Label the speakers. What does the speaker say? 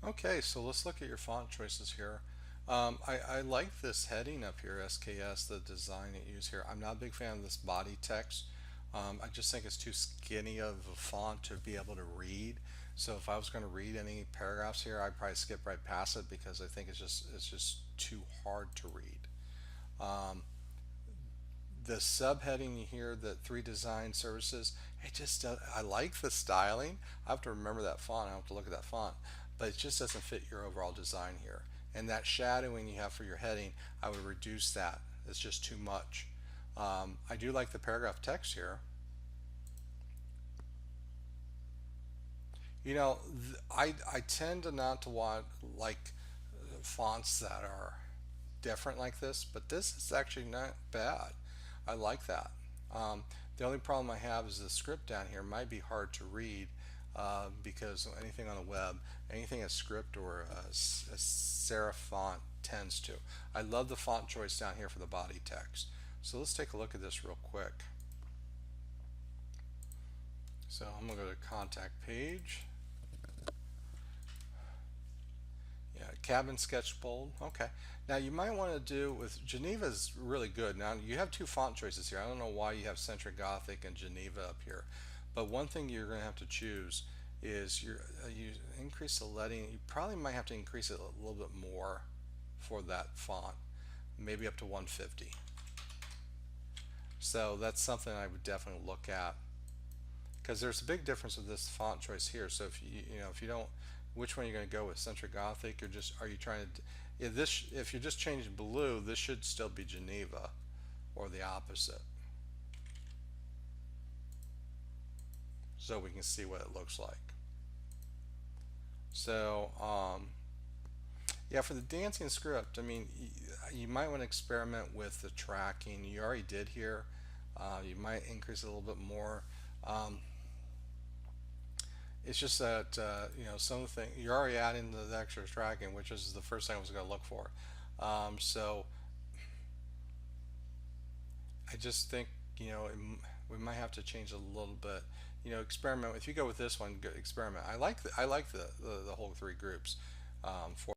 Speaker 1: Okay, so let's look at your font choices here. I like this heading up here, SKS, the design it used here. I'm not a big fan of this body text. I just think it's too skinny of a font to be able to read. So if I was going to read any paragraphs here, I'd probably skip right past it because I think it's just too hard to read. Um, the subheading here, the three design services, it just I like the styling. I have to remember that font. I have to look at that font, but it just doesn't fit your overall design here. And that shadowing you have for your heading, I would reduce that. It's just too much. I do like the paragraph text here. I tend to not to want like fonts that are different like this, but this is actually not bad. I like that. The only problem I have is the script down here might be hard to read because anything on the web, anything a script or a serif font tends to. I love the font choice down here for the body text. So let's take a look at this real quick. So I'm going to go to contact page. Yeah, cabin sketch bold. Okay. Now you might want to do with Geneva is really good. Now you have two font choices here. I don't know why you have Centric Gothic and Geneva up here, but one thing you're going to have to choose is you increase the leading. You probably might have to increase it a little bit more for that font, maybe up to 150. So that's something I would definitely look at because there's a big difference with this font choice here. So if you don't, which one are you going to go with, Centric Gothic, or just are you trying to if you're just changing blue, this should still be Geneva or the opposite, so we can see what it looks like. So yeah, for the dancing script, I mean, you might want to experiment with the tracking. You already did here. You might increase it a little bit more. Um, It's just that something you're already adding the extra tracking, which is the first thing I was going to look for. So I just think we might have to change a little bit. Experiment. If you go with this one, experiment. I like the whole three groups for